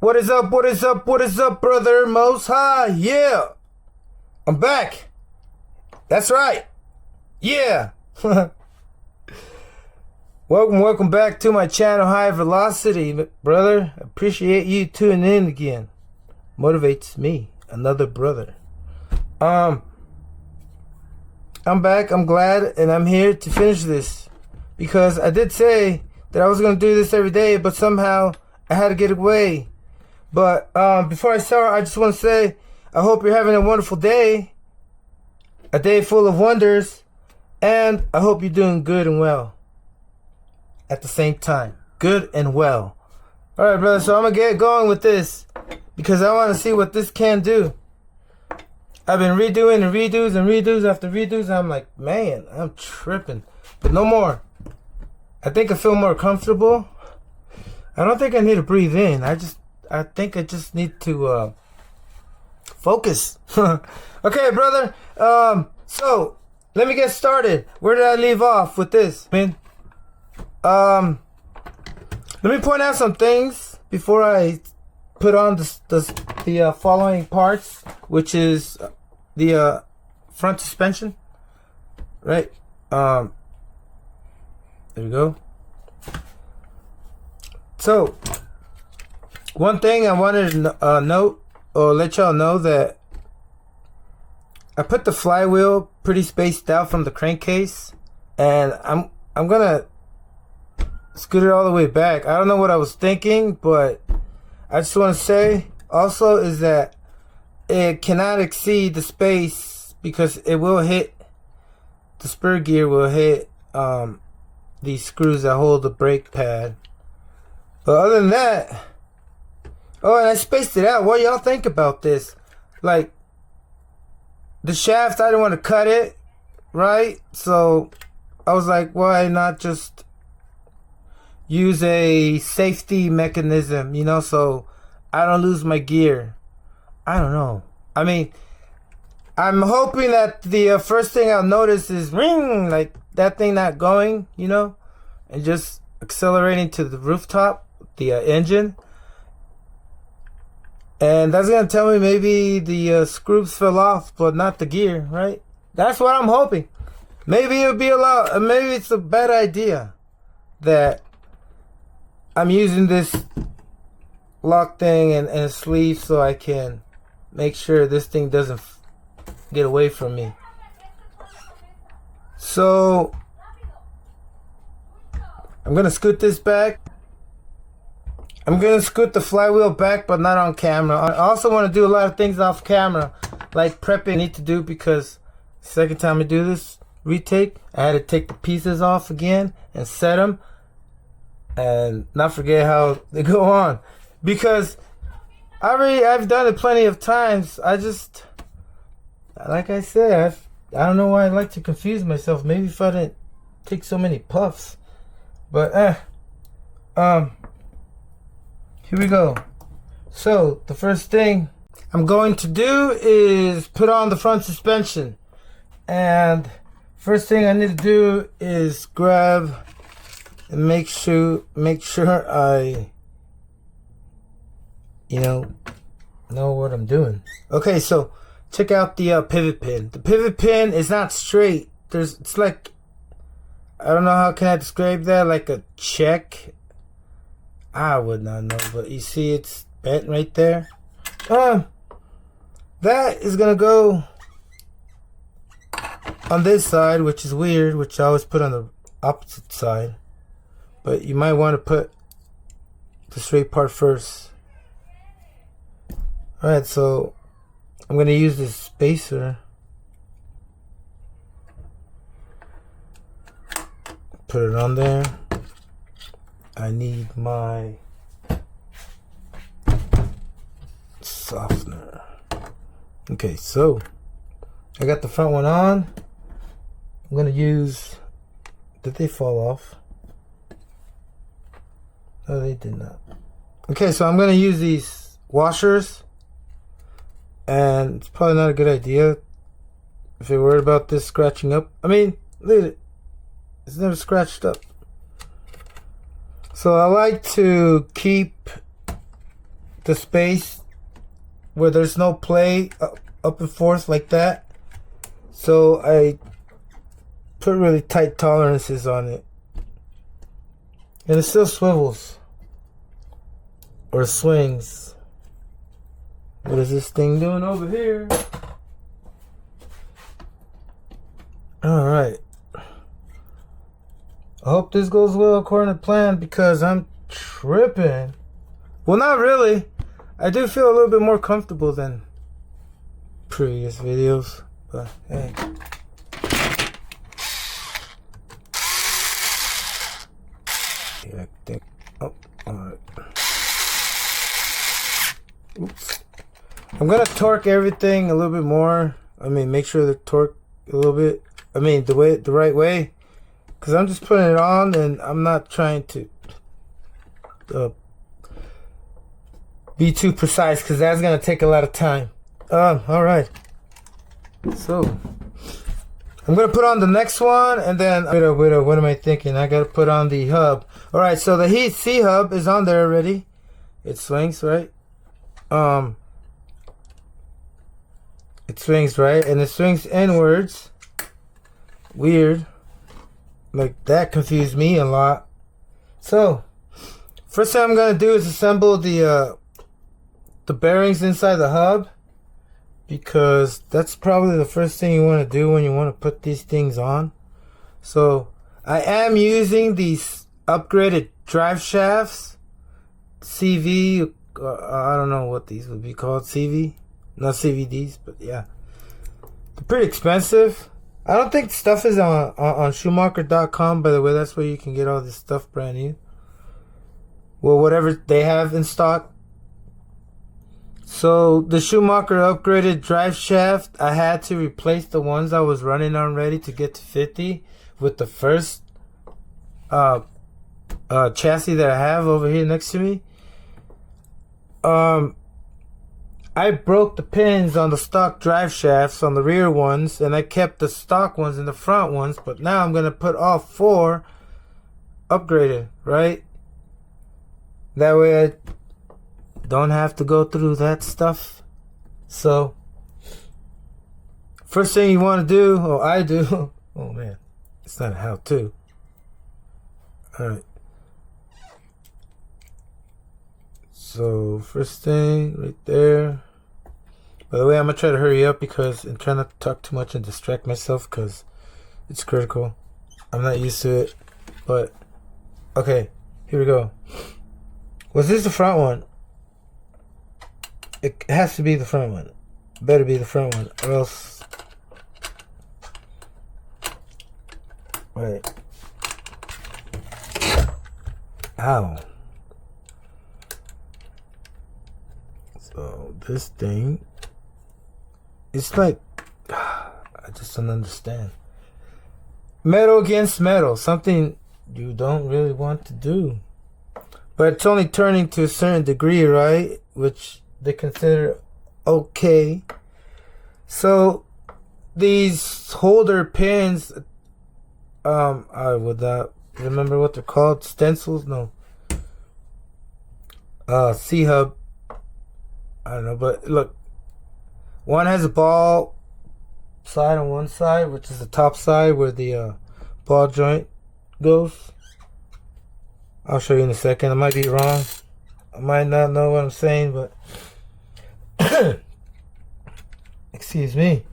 What is up? What is up? What is up, brother? Most High. Yeah. I'm back. That's right. Yeah. Welcome back to my channel, High Velocity, brother. Appreciate you tuning in again. Motivates me, another brother. I'm back. I'm glad, and I'm here to finish this because I did say that I was gonna do this every day, but somehow I had to get away. But before I start, I just want to say I hope you're having a wonderful day, a day full of wonders, and I hope you're doing good and well at the same time. Good and well. Alright, brother, so I'm going to get going with this because I want to see what this can do. I've been redoing and redos and redos after redos, and I'm like, man, I'm tripping. But no more. I think I feel more comfortable. I don't think I need to breathe in. I think I just need to focus. Okay, brother. So let me get started. Where did I leave off with this, man? Let me point out some things before I put on the following parts, which is the front suspension. Right. There we go. So, one thing I wanted to note or let y'all know that I put the flywheel pretty spaced out from the crankcase, and I'm gonna scoot it all the way back. I don't know what I was thinking, but I just want to say also is that it cannot exceed the space because it will hit, the spur gear will hit these screws that hold the brake pad. But other than that, oh, and I spaced it out. What y'all think about this? Like, the shaft, I didn't want to cut it, right? So I was like, why not just use a safety mechanism, you know, so I don't lose my gear. I don't know. I mean, I'm hoping that the first thing I'll notice is ring, like that thing not going, you know, and just accelerating to the rooftop, the engine. And that's going to tell me maybe the screws fell off, but not the gear, right? That's what I'm hoping. Maybe it'll be maybe it's a bad idea that I'm using this lock thing and a sleeve so I can make sure this thing doesn't get away from me. So I'm going to scoot this back. I'm going to scoot the flywheel back, but not on camera. I also want to do a lot of things off camera, like prepping I need to do, because second time I do this retake, I had to take the pieces off again and set them and not forget how they go on, because I've done it plenty of times. Like I said, I don't know why I like to confuse myself. Maybe if I didn't take so many puffs, but here we go. So the first thing I'm going to do is put on the front suspension, and first thing I need to do is grab and make sure I know what I'm doing. Okay, so check out the pivot pin. The pivot pin is not straight. It's like, I don't know how can I describe that, like a check. I would not know, but you see it's bent right there. That is gonna go on this side, which is weird, which I always put on the opposite side. But you might want to put the straight part first. Alright, so I'm gonna use this spacer. Put it on there. I need my softener. Okay, so I got the front one on. I'm gonna use, did they fall off? No, they did not. Okay, so I'm gonna use these washers, and it's probably not a good idea if you're worried about this scratching up. I mean, look at it. It's never scratched up. So I like to keep the space where there's no play up and forth like that. So I put really tight tolerances on it. And it still swivels. Or swings. What is this thing doing over here? Alright. I hope this goes well according to plan because I'm tripping. Well, not really. I do feel a little bit more comfortable than previous videos. But hey. Yeah, I think. Oh, alright. Oops. I'm gonna torque everything a little bit more. I mean, make sure the torque a little bit. I mean, the right way. Cause I'm just putting it on, and I'm not trying to be too precise, cause that's gonna take a lot of time. All right. So I'm gonna put on the next one, and then what am I thinking? I gotta put on the hub. All right. So the heat C hub is on there already. It swings, right? It swings, right? And it swings inwards. Weird. Like, that confused me a lot. So, first thing I'm gonna do is assemble the bearings inside the hub, because that's probably the first thing you want to do when you want to put these things on. So, I am using these upgraded drive shafts, CV. I don't know what these would be called. CV, not CVDs, but yeah, they're pretty expensive. I don't think stuff is on Schumacher.com, by the way. That's where you can get all this stuff brand new. Well, whatever they have in stock. So, the Schumacher upgraded drive shaft, I had to replace the ones I was running on ready to get to 50 with the first chassis that I have over here next to me. I broke the pins on the stock drive shafts on the rear ones, and I kept the stock ones in the front ones, but now I'm going to put all 4 upgraded, right? That way I don't have to go through that stuff. So, first thing you want to do, or I do, oh man, it's not a how-to. Alright. So, first thing, right there. By the way, I'm going to try to hurry up because I'm trying not to talk too much and distract myself because it's critical. I'm not used to it. But, okay, here we go. Was this the front one? It has to be the front one. Better be the front one, or else... Wait. Ow. So, this thing... It's like... I just don't understand. Metal against metal. Something you don't really want to do. But it's only turning to a certain degree, right? Which they consider okay. So, these holder pins... I would not remember what they're called. Stencils? No. C-hub. I don't know, but look. One has a ball side on one side, which is the top side where the ball joint goes. I'll show you in a second. I might be wrong. I might not know what I'm saying, but excuse me.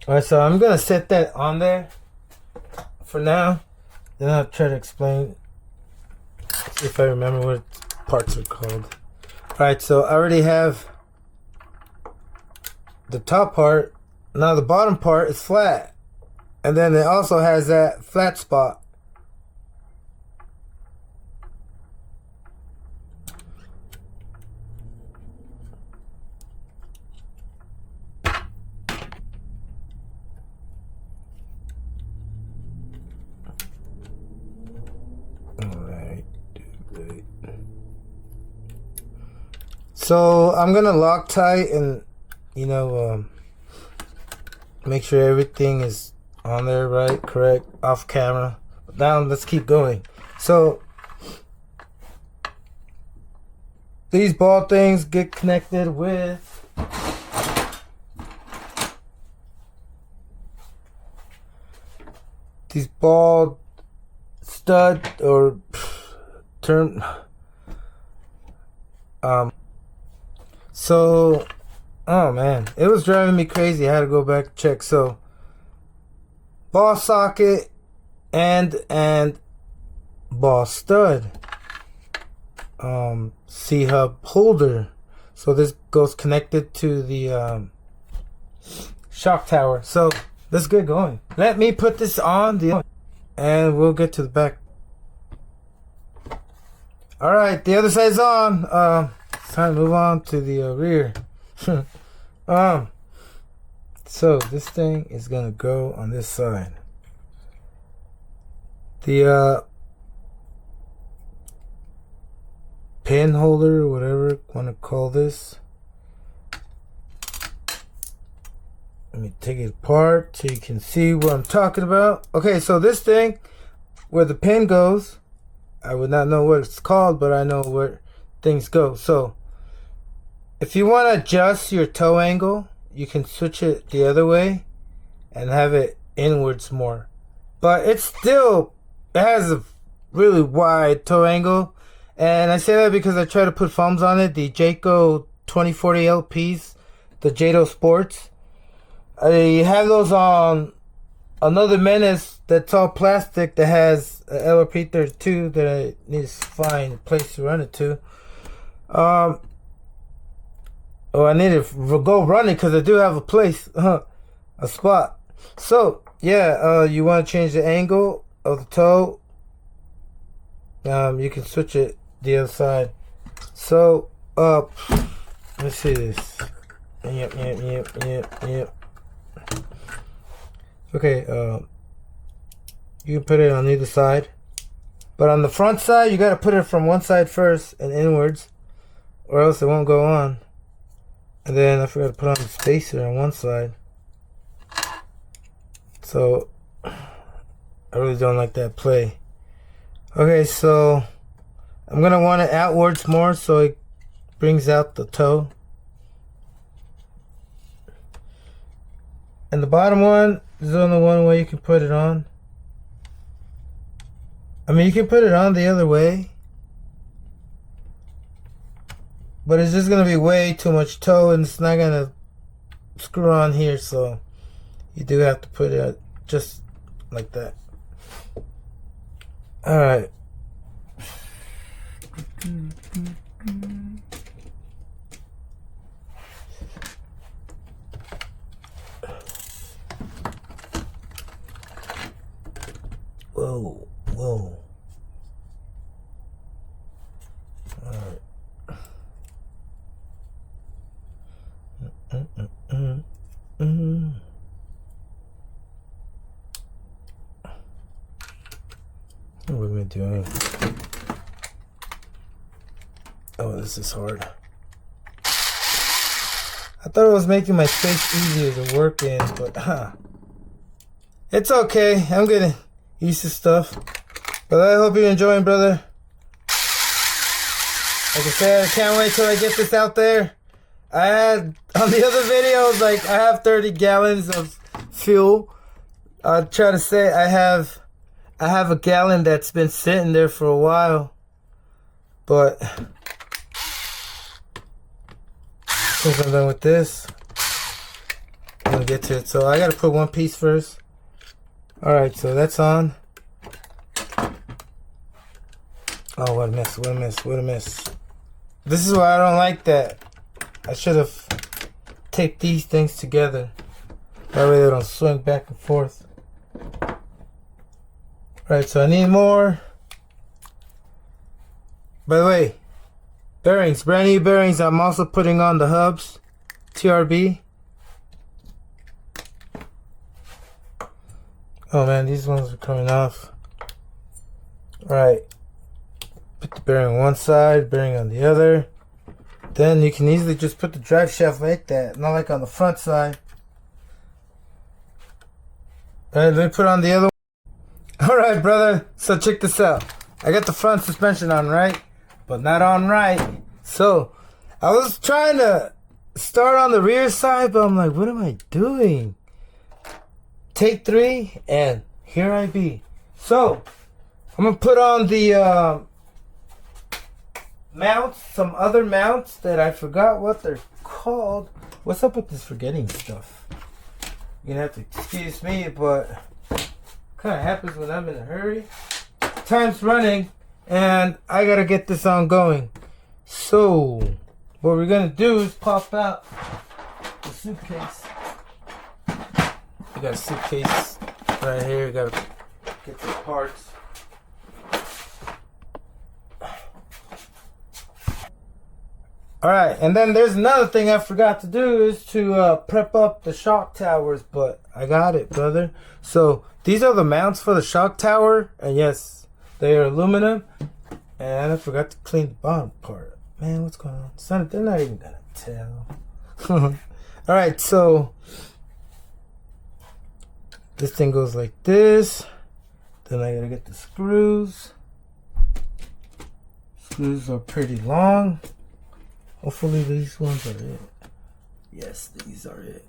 Alright, so I'm gonna set that on there for now. Then I'll try to explain, see if I remember what parts are called. Alright, so I already have the top part. Now the bottom part is flat. And then it also has that flat spot. So I'm gonna Loctite and, you know, make sure everything is on there, right, correct, off camera. Now let's keep going. So these ball things get connected with these ball stud or term. So, oh man, it was driving me crazy. I had to go back and check. So, ball socket and ball stud. C-hub holder. So this goes connected to the shock tower. So let's get going. Let me put this on and we'll get to the back. All right, the other side's on. It's time to move on to the rear. So this thing is gonna go on this side. The pin holder, whatever you want to call this. Let me take it apart so you can see what I'm talking about. Okay, so this thing, where the pin goes, I would not know what it's called, but I know where things go. So, if you want to adjust your toe angle, you can switch it the other way and have it inwards more. But it has a really wide toe angle. And I say that because I try to put foams on it. The Jayco 2040 LPs, the Jado Sports. I have those on another Menace that's all plastic that has a LRP32 that I need to find a place to run it to. I need to go run it because I do have a place, a spot. So, yeah, you want to change the angle of the toe. You can switch it the other side. So, let's see this. Yep. Okay, you can put it on either side. But on the front side, you gotta put it from one side first and inwards, or else it won't go on. And then I forgot to put on the spacer on one side. So, I really don't like that play. Okay, so I'm gonna want it outwards more so it brings out the toe. And the bottom one is only one way you can put it on. I mean, you can put it on the other way, but it's just gonna be way too much toe and it's not gonna screw on here, so you do have to put it just like that. Alright. Whoa. Alright. What am I doing? Oh, this is hard. I thought it was making my space easier to work in, but it's okay. I'm getting used to stuff. But I hope you're enjoying, brother. Like I said, I can't wait till I get this out there. I had, on the other videos, like, I have 30 gallons of fuel. I'll try to say I have a gallon that's been sitting there for a while. But since I'm done with this, I'm gonna get to it. So I gotta put one piece first. Alright, so that's on. Oh, what a mess. This is why I don't like that. I should have taped these things together. That way they don't swing back and forth. Right, so I need more. By the way, bearings, brand new bearings. I'm also putting on the hubs, TRB. Oh man, these ones are coming off. Right, put the bearing on one side, bearing on the other. Then you can easily just put the drive shaft like that, not like on the front side. Alright, let me put on the other one. Alright, brother, so check this out. I got the front suspension on right, but not on right. So I was trying to start on the rear side, but I'm like, what am I doing? Take 3, and here I be. So I'm gonna put on the mounts, some other mounts that I forgot what they're called. What's up with this forgetting stuff? You're gonna have to excuse me, but kind of happens when I'm in a hurry. Time's running, and I gotta get this on going. So what we're gonna do is pop out the suitcase. We got a suitcase right here. We gotta get the parts. Alright, and then there's another thing I forgot to do is to prep up the shock towers, but I got it, brother. So these are the mounts for the shock tower, and yes, they are aluminum. And I forgot to clean the bottom part. Man, what's going on? Son, they're not even gonna tell. Alright, so this thing goes like this. Then I gotta get the screws. Screws are pretty long. Hopefully these ones are it. Yes, these are it.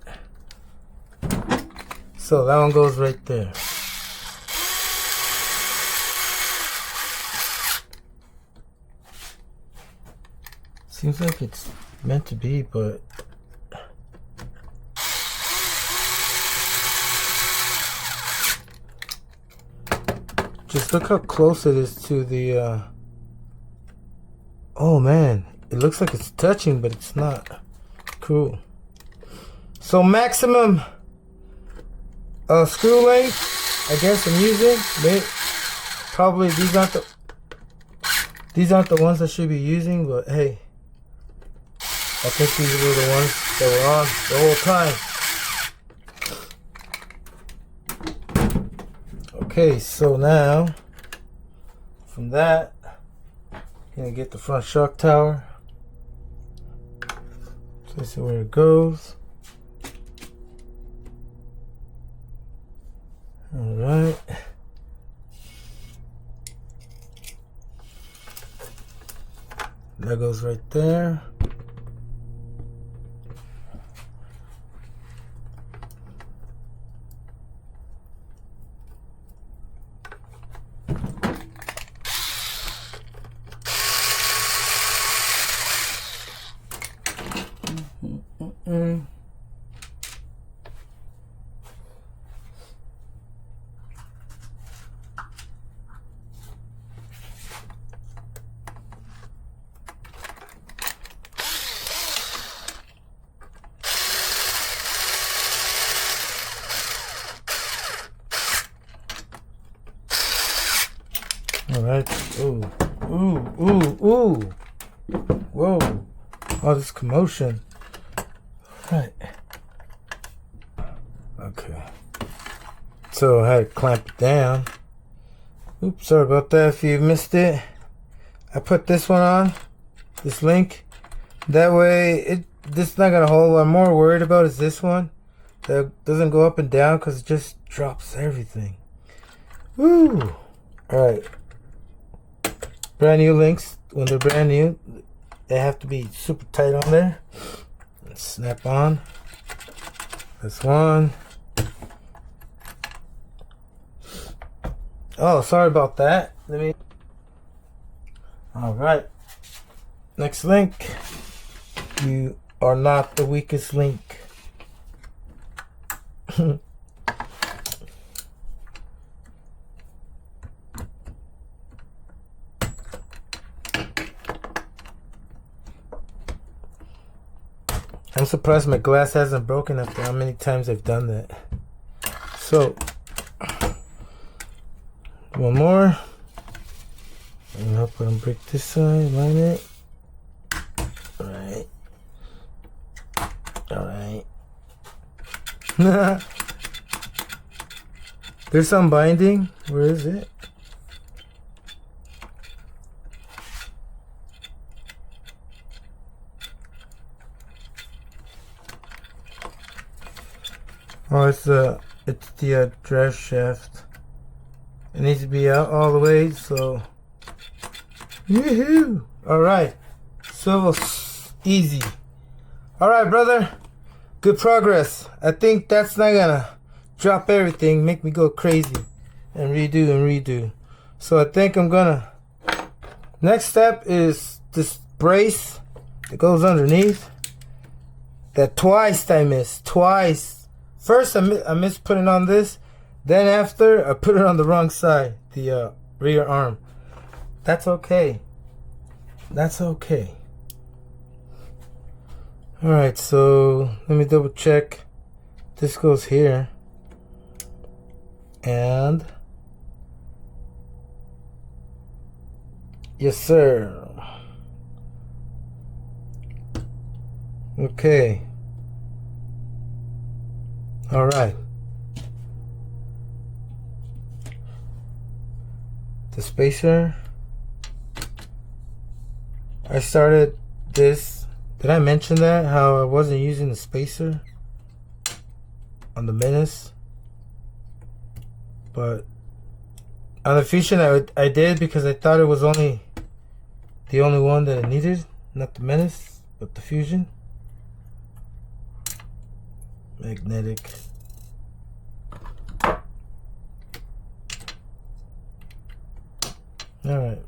So that one goes right there. Seems like it's meant to be, but just look how close it is to the oh man, it looks like it's touching, but it's not. Cool. So maximum screw length, I guess I'm using. Probably these aren't the ones I should be using, but hey, I think these were the ones that were on the whole time. Okay, so now from that, gonna get the front shock tower. So this is where it goes. All right. That goes right there. All right. Ooh, ooh, ooh, ooh. Whoa. All this commotion. All right. Okay. So I had to clamp it down. Oops, sorry about that if you missed it. I put this one on, this link. That way, this is not gonna hold. What I'm more worried about is this one. That doesn't go up and down because it just drops everything. Woo! Alright. Brand new links. When they're brand new, they have to be super tight on there. And snap on. This one. Oh, sorry about that. Alright. Next link. You are not the weakest link. I'm surprised my glass hasn't broken after how many times I've done that. So, one more. And I'll put on break this side, line it. Alright. Alright. There's some binding. Where is it? Oh, it's the drive shaft. It needs to be out all the way, so. Woohoo! Alright. Swivel easy. Alright, brother. Good progress. I think that's not gonna drop everything, make me go crazy and redo. So I think I'm gonna, next step is this brace that goes underneath. That twice I missed. Twice. First I missed putting on this. Then after I put it on the wrong side. The rear arm. That's okay. That's okay. Alright, so let me double check. This goes here. And yes, sir. Okay. All right. The spacer. I started this. Did I mention that? How I wasn't using the spacer on the Menace? But on the Fusion I did because I thought it was the only one that I needed. Not the Menace, but the Fusion. Magnetic. Alright.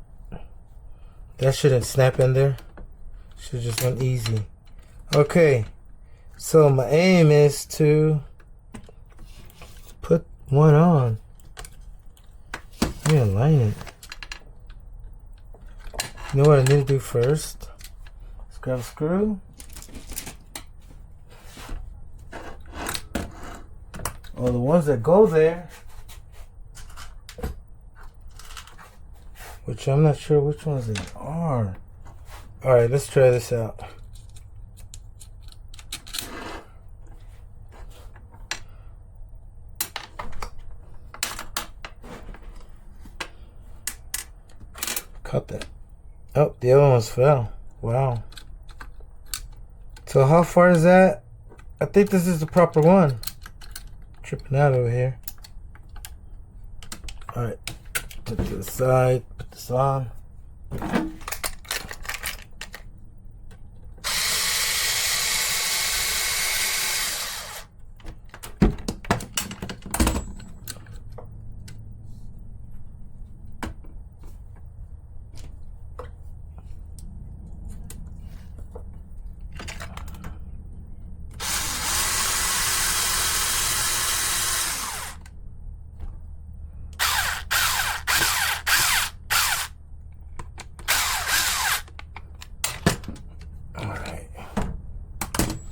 That shouldn't snap in there. Should just went easy. Okay. So my aim is to put one on. Let me align it. You know what I need to do first? Let's grab a screw. Oh, the ones that go there, which I'm not sure which ones they are. Alright, let's try this out. Cut that. Oh, the other ones fell. Wow. So how far is that? I think this is the proper one. Tripping out over here. Alright. Put it to the side. Put this on.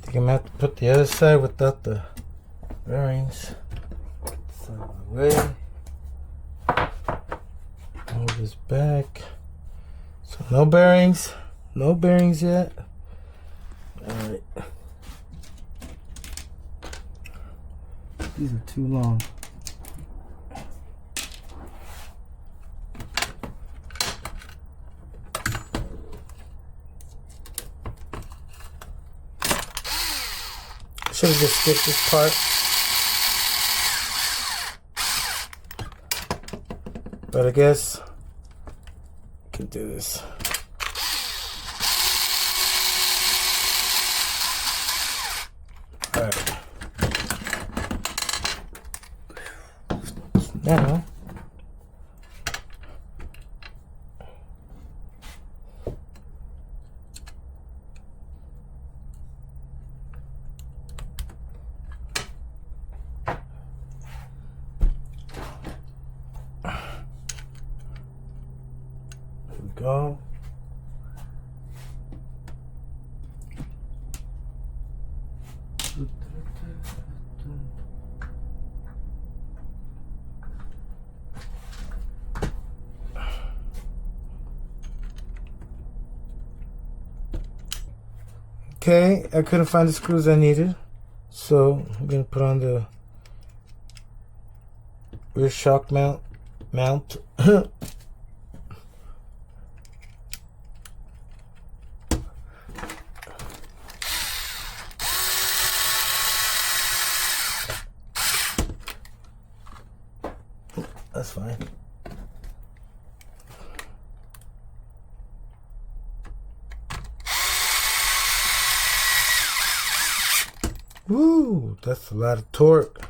I'm gonna have to put the other side without the bearings. This out of the way. Move this back. So no bearings. No bearings yet. Alright. These are too long. Should have just skipped this part. But I guess I can do this. Alright. Now go. Okay, I couldn't find the screws I needed, so I'm gonna put on the rear shock mount. That's fine. Woo, that's a lot of torque.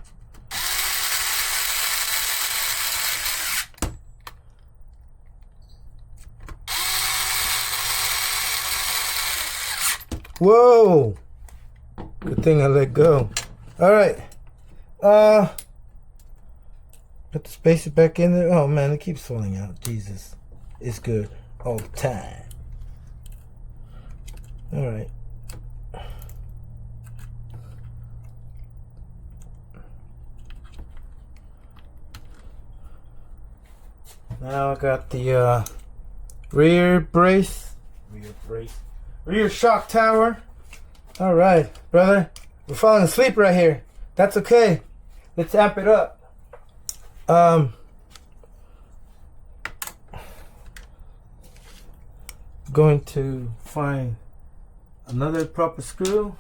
Whoa! Good thing I let go. Alright. Put the spacer back in there. Oh man, it keeps falling out. Jesus. It's good all the time. Alright. Now I got the rear shock tower. Alright, brother. We're falling asleep right here. That's okay. Let's amp it up. Going to find another proper screw.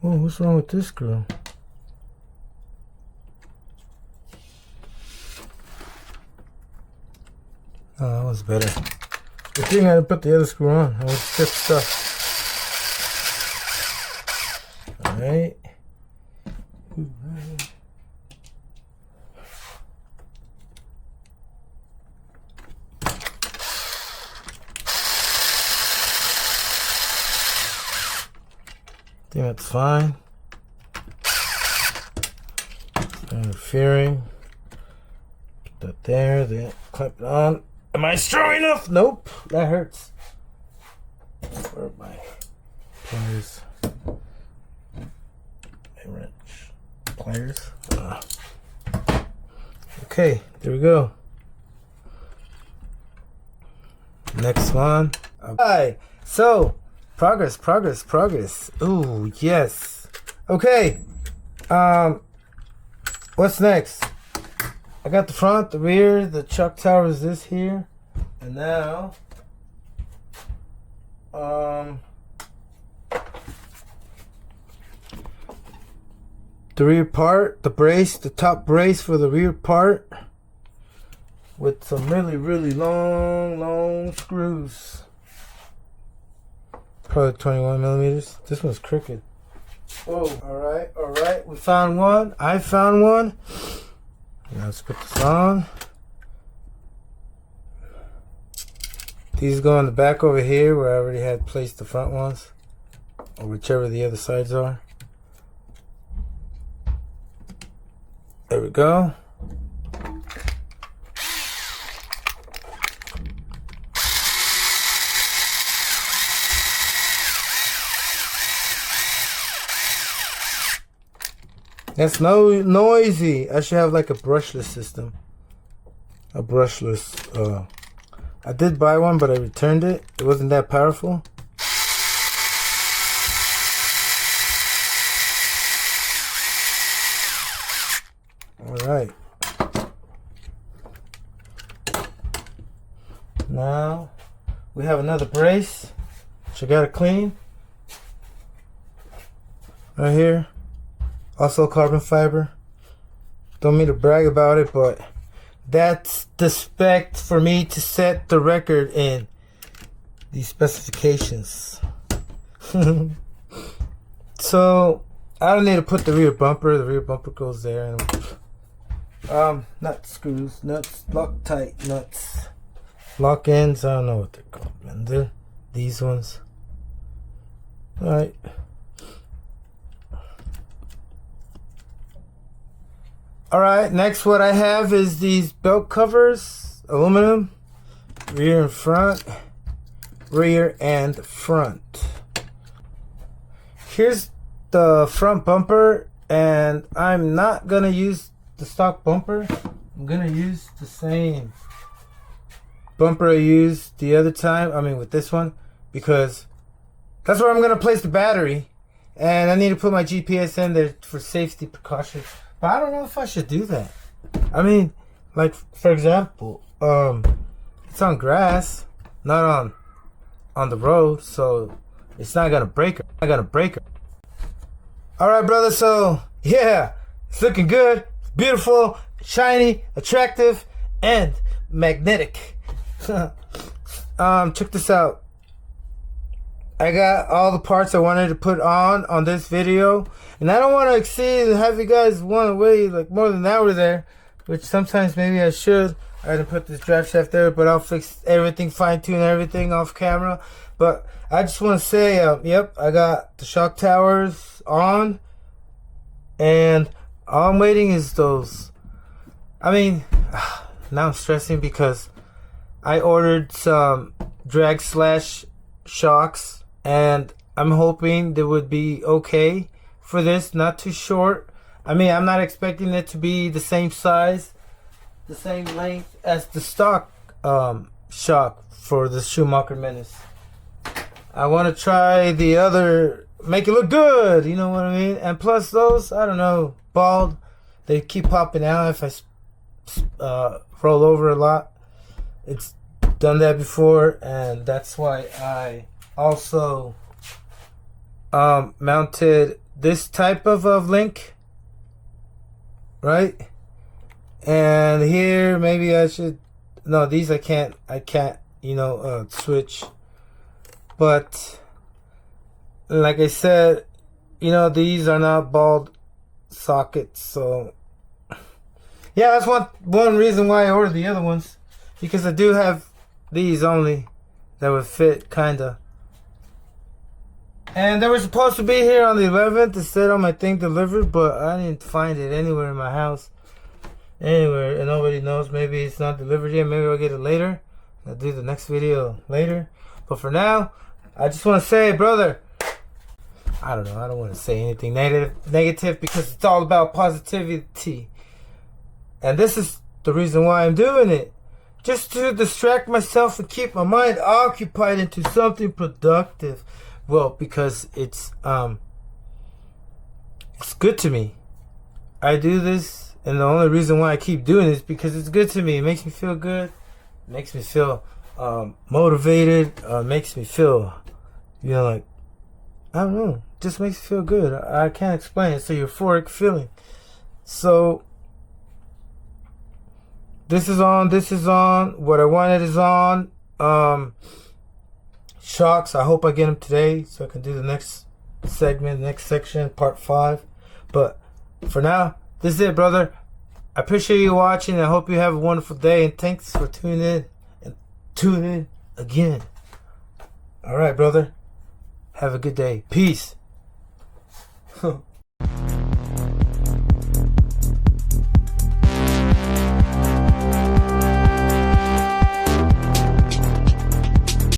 Oh, what's wrong with this screw? Oh, that was better. Good thing I had to put the other screw on. I was just stuck. Alright. I think that's fine. It's not interfering. Put that there, then clamp it on. Am I strong enough? Nope, that hurts. Where are my pliers? My wrench. Pliers. Okay, there we go. Next one. Alright, so progress. Ooh, yes. Okay. What's next? I got the front, the rear, the chuck tower is this here. And now the rear part, the brace, the top brace for the rear part with some really long screws. Probably 21 millimeters. This one's crooked. Whoa. Alright. We found one. I found one. Now let's put this on. These go in the back over here where I already had placed the front ones. Or whichever the other sides are. There we go. That's noisy. I should have like a brushless system. A brushless. I did buy one, but I returned it. It wasn't that powerful. Alright. Now we have another brace, which I gotta clean. Right here. Also carbon fiber. Don't mean to brag about it, but that's the spec for me to set the record in these specifications. So I don't need to put the rear bumper. The rear bumper goes there. And nut screws, nuts, Loctite nuts, lock ends. I don't know what they're called, man. They're these ones. All right. Alright, next what I have is these belt covers, aluminum, rear and front, rear and front. Here's the front bumper, and I'm not gonna use the stock bumper. I'm gonna use the same bumper I used the other time, with this one, because that's where I'm gonna place the battery, and I need to put my GPS in there for safety precautions. But I don't know if I should do that. Like, for example, it's on grass. not on the road, so it's not gonna break her. Alright, brother, so yeah, it's looking good, beautiful, shiny, attractive, and magnetic. Check this out. I got all the parts I wanted to put on this video, and I don't want to exceed and have you guys want to wait like more than an hour there, which sometimes maybe I should. I didn't put this drive shaft there, but I'll fix everything, fine tune everything off camera. But I just want to say, yep, I got the shock towers on, and all I'm waiting is those. I mean, now I'm stressing because I ordered some drag slash shocks, and I'm hoping they would be okay for this, not too short. I mean, I'm not expecting it to be the same size, the same length as the stock shock for the Schumacher Menace. I want to try the other, make it look good, you know what I mean? And plus those, I don't know, bald, they keep popping out if I roll over a lot. It's done that before, and that's why I also mounted this type of link, right? And here maybe I should, no, these I can't you know, switch. But like I said, you know, these are not bald sockets, so yeah, that's one reason why I ordered the other ones, because I do have these only that would fit kinda. And they were supposed to be here on the 11th. It said on my thing delivered, but I didn't find it anywhere in my house. Anywhere, and nobody knows. Maybe it's not delivered yet. Maybe I'll get it later. I'll do the next video later. But for now, I just want to say, brother, I don't know. I don't want to say anything negative because it's all about positivity. And this is the reason why I'm doing it. Just to distract myself and keep my mind occupied into something productive. Well, because it's good to me. I do this, and the only reason why I keep doing it is because it's good to me. It makes me feel good. It makes me feel motivated. Makes me feel, you know, like, I don't know. Just makes me feel good. I can't explain it. It's a euphoric feeling. So this is on. What I wanted is on. Shocks. I hope I get them today so I can do the next segment, next section, part 5. But for now, this is it, brother. I appreciate you watching. I hope you have a wonderful day, and thanks for tuning in, and tune in again. All right, brother. Have a good day. Peace.